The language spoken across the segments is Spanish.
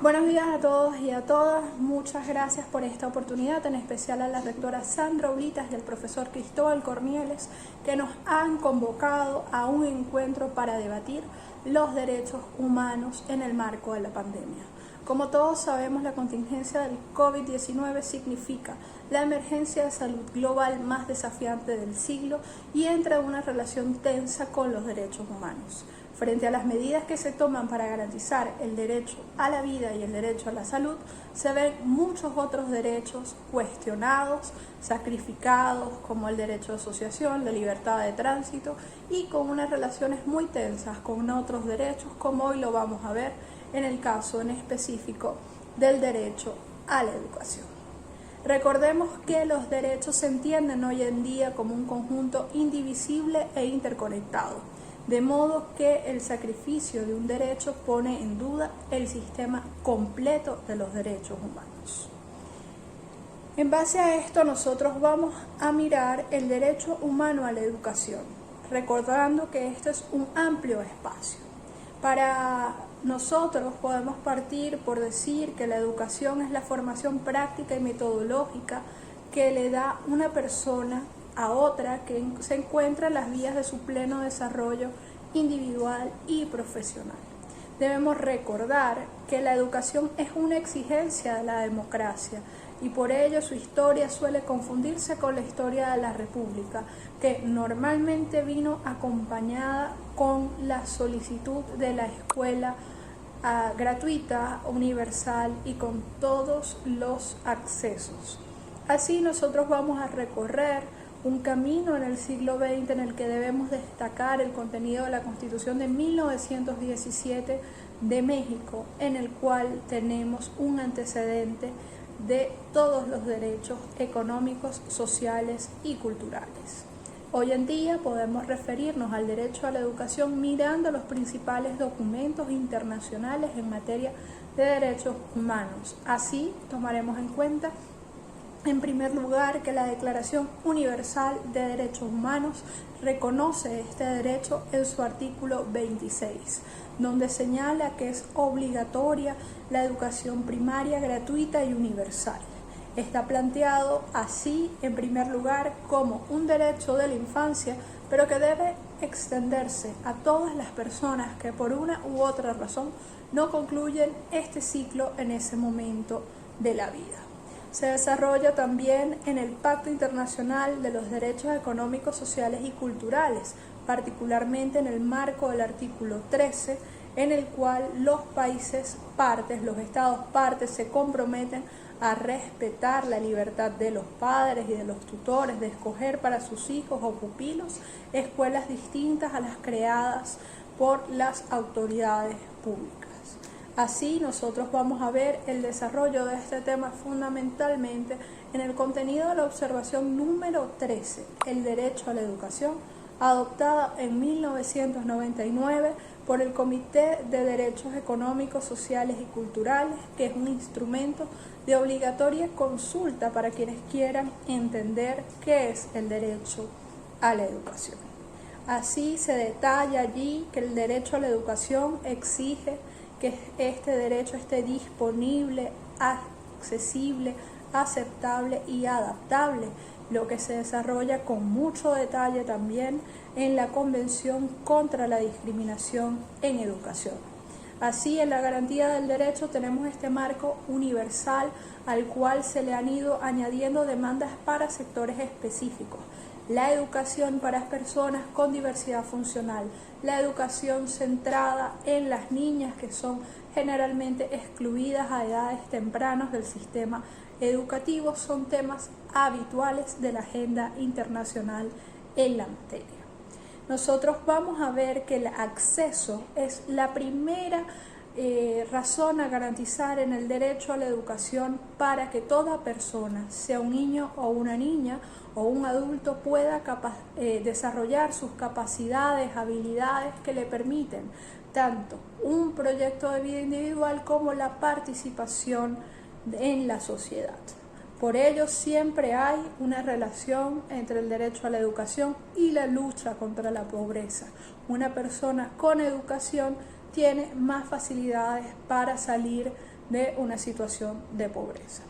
Buenos días a todos y a todas. Muchas gracias por esta oportunidad, en especial a la rectora Sandra Ulitas y al profesor Cristóbal Cornieles, que nos han convocado a un encuentro para debatir los derechos humanos en el marco de la pandemia. Como todos sabemos, la contingencia del COVID-19 significa la emergencia de salud global más desafiante del siglo y entra en una relación tensa con los derechos humanos. Frente a las medidas que se toman para garantizar el derecho a la vida y el derecho a la salud, se ven muchos otros derechos cuestionados, sacrificados, como el derecho de asociación, la libertad de tránsito, y con unas relaciones muy tensas con otros derechos, como hoy lo vamos a ver en el caso en específico del derecho a la educación. Recordemos que los derechos se entienden hoy en día como un conjunto indivisible e interconectado, de modo que el sacrificio de un derecho pone en duda el sistema completo de los derechos humanos. En base a esto, nosotros vamos a mirar el derecho humano a la educación, recordando que este es un amplio espacio. Para nosotros podemos partir por decir que la educación es la formación práctica y metodológica que le da una persona a otra que se encuentra en las vías de su pleno desarrollo individual y profesional. Debemos recordar que la educación es una exigencia de la democracia y por ello su historia suele confundirse con la historia de la República, que normalmente vino acompañada con la solicitud de la escuela gratuita, universal y con todos los accesos. Así nosotros vamos a recorrer un camino en el siglo XX en el que debemos destacar el contenido de la Constitución de 1917 de México, en el cual tenemos un antecedente de todos los derechos económicos, sociales y culturales. Hoy en día podemos referirnos al derecho a la educación mirando los principales documentos internacionales en materia de derechos humanos. Así tomaremos en cuenta, en primer lugar, que la Declaración Universal de Derechos Humanos reconoce este derecho en su artículo 26, donde señala que es obligatoria la educación primaria, gratuita y universal. Está planteado así, en primer lugar, como un derecho de la infancia, pero que debe extenderse a todas las personas que por una u otra razón no concluyen este ciclo en ese momento de la vida. Se desarrolla también en el Pacto Internacional de los Derechos Económicos, Sociales y Culturales, particularmente en el marco del artículo 13, en el cual los países partes, los estados partes, se comprometen a respetar la libertad de los padres y de los tutores de escoger para sus hijos o pupilos escuelas distintas a las creadas por las autoridades públicas. Así nosotros vamos a ver el desarrollo de este tema fundamentalmente en el contenido de la observación número 13, el derecho a la educación, adoptada en 1999 por el Comité de Derechos Económicos, Sociales y Culturales, que es un instrumento de obligatoria consulta para quienes quieran entender qué es el derecho a la educación. Así se detalla allí que el derecho a la educación exige que este derecho esté disponible, accesible, aceptable y adaptable, lo que se desarrolla con mucho detalle también en la Convención contra la Discriminación en Educación. Así, en la garantía del derecho tenemos este marco universal al cual se le han ido añadiendo demandas para sectores específicos. La educación para personas con diversidad funcional, la educación centrada en las niñas que son generalmente excluidas a edades tempranas del sistema educativo, son temas habituales de la agenda internacional en la materia. Nosotros vamos a ver que el acceso es la primera razón a garantizar en el derecho a la educación para que toda persona, sea un niño o una niña o un adulto, pueda desarrollar sus capacidades, habilidades que le permiten tanto un proyecto de vida individual como la participación en la sociedad. Por ello, siempre hay una relación entre el derecho a la educación y la lucha contra la pobreza. Una persona con educación tiene más facilidades para salir de una situación de pobreza.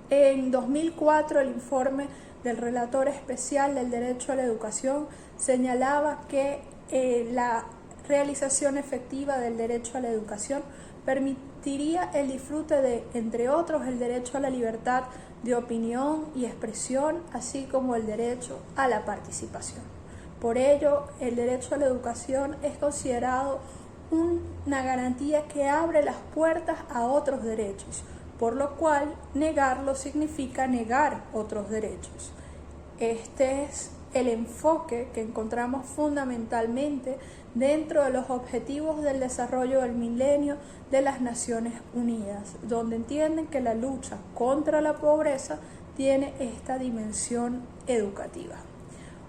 En 2004, el informe del relator especial del derecho a la educación señalaba que la realización efectiva del derecho a la educación permitiría el disfrute de, entre otros, el derecho a la libertad de opinión y expresión, así como el derecho a la participación. Por ello, el derecho a la educación es considerado una garantía que abre las puertas a otros derechos, por lo cual negarlo significa negar otros derechos. Este es el enfoque que encontramos fundamentalmente dentro de los objetivos del desarrollo del milenio de las Naciones Unidas, donde entienden que la lucha contra la pobreza tiene esta dimensión educativa.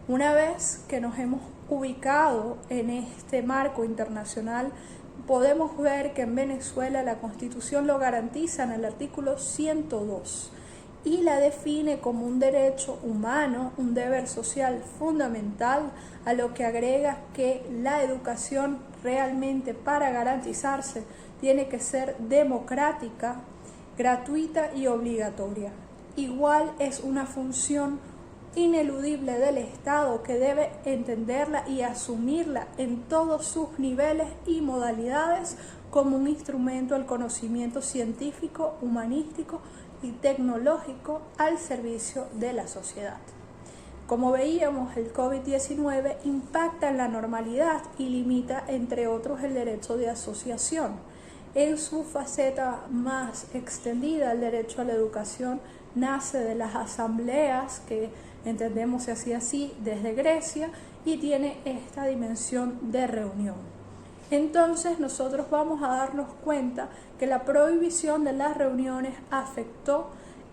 Una vez que nos hemos ubicado en este marco internacional, podemos ver que en Venezuela la Constitución lo garantiza en el artículo 102 y la define como un derecho humano, un deber social fundamental, a lo que agrega que la educación realmente, para garantizarse, tiene que ser democrática, gratuita y obligatoria. Igual es una función ineludible del Estado que debe entenderla y asumirla en todos sus niveles y modalidades como un instrumento del conocimiento científico, humanístico y tecnológico al servicio de la sociedad. Como veíamos, el COVID-19 impacta en la normalidad y limita, entre otros, el derecho de asociación. En su faceta más extendida, el derecho a la educación nace de las asambleas, que entendemos se hacía así desde Grecia, y tiene esta dimensión de reunión. Entonces nosotros vamos a darnos cuenta que la prohibición de las reuniones afectó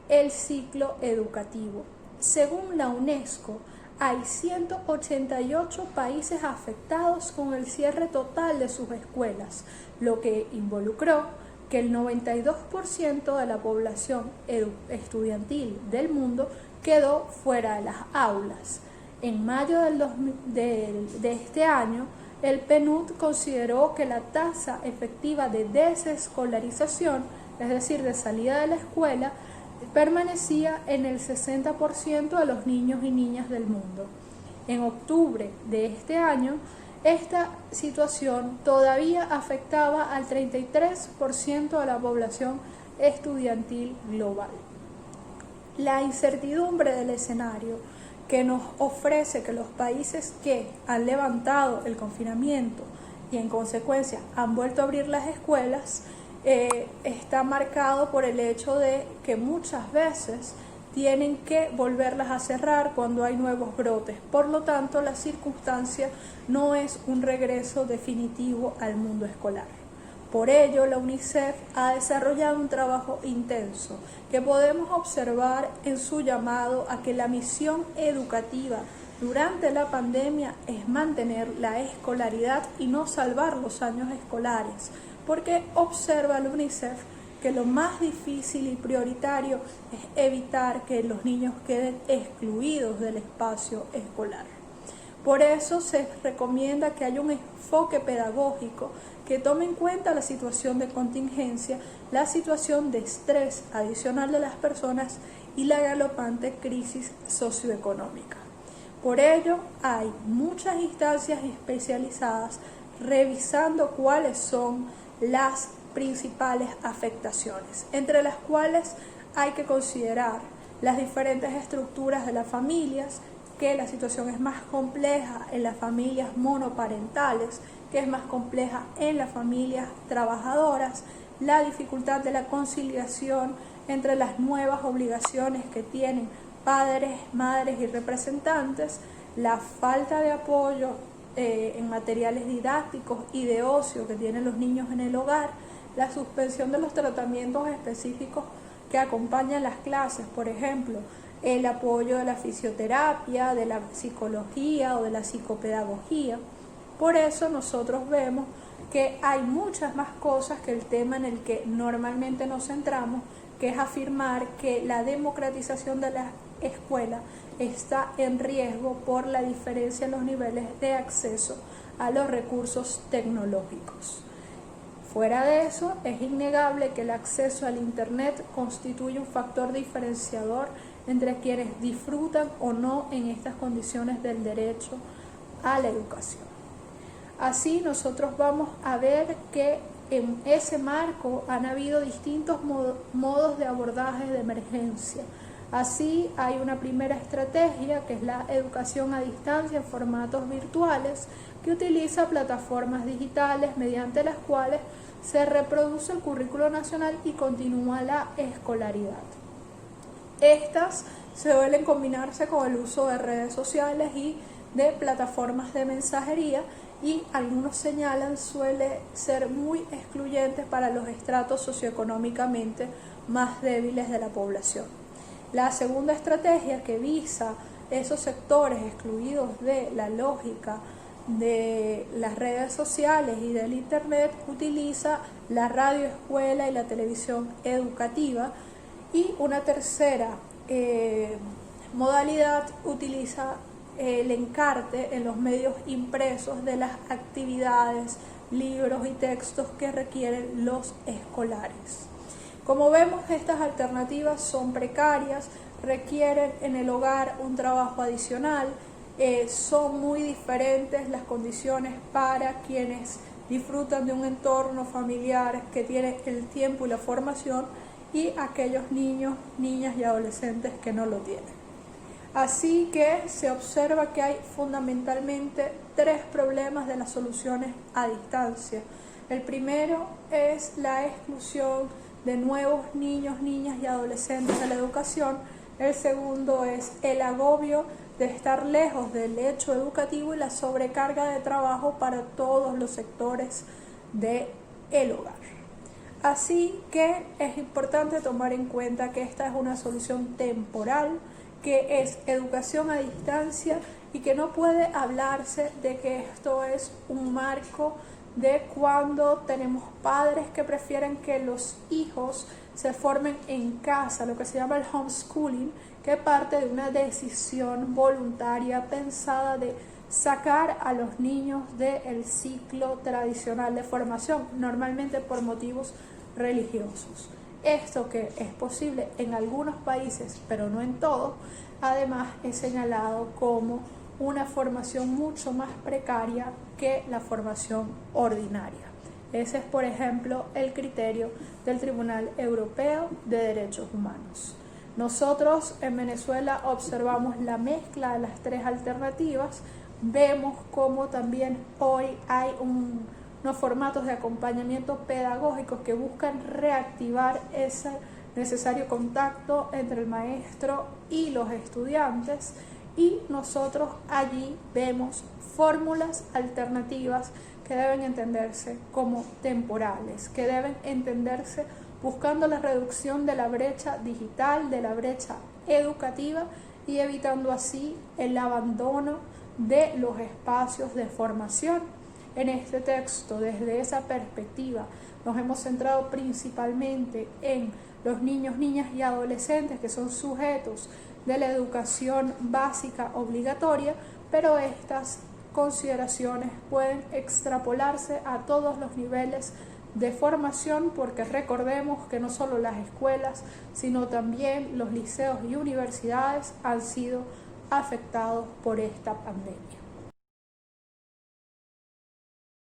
el ciclo educativo. Según la UNESCO, hay 188 países afectados con el cierre total de sus escuelas, lo que involucró que el 92% de la población estudiantil del mundo quedó fuera de las aulas. En mayo de este año, el PNUD consideró que la tasa efectiva de desescolarización, es decir, de salida de la escuela, permanecía en el 60% de los niños y niñas del mundo. En octubre de este año, esta situación todavía afectaba al 33% de la población estudiantil global. La incertidumbre del escenario que nos ofrece que los países que han levantado el confinamiento y en consecuencia han vuelto a abrir las escuelas está marcado por el hecho de que muchas veces tienen que volverlas a cerrar cuando hay nuevos brotes. Por lo tanto, la circunstancia no es un regreso definitivo al mundo escolar. Por ello, la UNICEF ha desarrollado un trabajo intenso que podemos observar en su llamado a que la misión educativa durante la pandemia es mantener la escolaridad y no salvar los años escolares, porque observa la UNICEF que lo más difícil y prioritario es evitar que los niños queden excluidos del espacio escolar. Por eso se recomienda que haya un enfoque pedagógico que tome en cuenta la situación de contingencia, la situación de estrés adicional de las personas y la galopante crisis socioeconómica. Por ello, hay muchas instancias especializadas revisando cuáles son las principales afectaciones, entre las cuales hay que considerar las diferentes estructuras de las familias, que la situación es más compleja en las familias monoparentales, que es más compleja en las familias trabajadoras, la dificultad de la conciliación entre las nuevas obligaciones que tienen padres, madres y representantes, la falta de apoyo en materiales didácticos y de ocio que tienen los niños en el hogar, la suspensión de los tratamientos específicos que acompañan las clases, por ejemplo, el apoyo de la fisioterapia, de la psicología o de la psicopedagogía. Por eso nosotros vemos que hay muchas más cosas que el tema en el que normalmente nos centramos, que es afirmar que la democratización de la escuela está en riesgo por la diferencia en los niveles de acceso a los recursos tecnológicos. Fuera de eso, es innegable que el acceso al Internet constituye un factor diferenciador entre quienes disfrutan o no en estas condiciones del derecho a la educación. Así, nosotros vamos a ver que en ese marco han habido distintos modos de abordaje de emergencia. Así, hay una primera estrategia, que es la educación a distancia en formatos virtuales, que utiliza plataformas digitales mediante las cuales se reproduce el currículo nacional y continúa la escolaridad. Estas suelen combinarse con el uso de redes sociales y de plataformas de mensajería, y algunos señalan suele ser muy excluyentes para los estratos socioeconómicamente más débiles de la población. La segunda estrategia, que visa esos sectores excluidos de la lógica de las redes sociales y del Internet, utiliza la radioescuela y la televisión educativa, y una tercera modalidad utiliza el encarte en los medios impresos de las actividades, libros y textos que requieren los escolares. Como vemos, estas alternativas son precarias, requieren en el hogar un trabajo adicional, son muy diferentes las condiciones para quienes disfrutan de un entorno familiar que tiene el tiempo y la formación, y aquellos niños, niñas y adolescentes que no lo tienen. Así que se observa que hay fundamentalmente tres problemas de las soluciones a distancia. El primero es la exclusión de nuevos niños, niñas y adolescentes de la educación. El segundo es el agobio de estar lejos del hecho educativo y la sobrecarga de trabajo para todos los sectores del hogar. Así que es importante tomar en cuenta que esta es una solución temporal, que es educación a distancia, y que no puede hablarse de que esto es un marco de cuando tenemos padres que prefieren que los hijos se formen en casa, lo que se llama el homeschooling, que parte de una decisión voluntaria pensada de sacar a los niños del ciclo tradicional de formación, normalmente por motivos religiosos. Esto, que es posible en algunos países, pero no en todos, además es señalado como una formación mucho más precaria que la formación ordinaria. Ese es, por ejemplo, el criterio del Tribunal Europeo de Derechos Humanos. Nosotros en Venezuela observamos la mezcla de las tres alternativas. Vemos cómo también hoy hay unos formatos de acompañamiento pedagógicos que buscan reactivar ese necesario contacto entre el maestro y los estudiantes, y nosotros allí vemos fórmulas alternativas que deben entenderse como temporales, que deben entenderse buscando la reducción de la brecha digital, de la brecha educativa, y evitando así el abandono de los espacios de formación. En este texto, desde esa perspectiva, nos hemos centrado principalmente en los niños, niñas y adolescentes, que son sujetos de la educación básica obligatoria, pero estas consideraciones pueden extrapolarse a todos los niveles de formación, porque recordemos que no solo las escuelas, sino también los liceos y universidades han sido afectados por esta pandemia.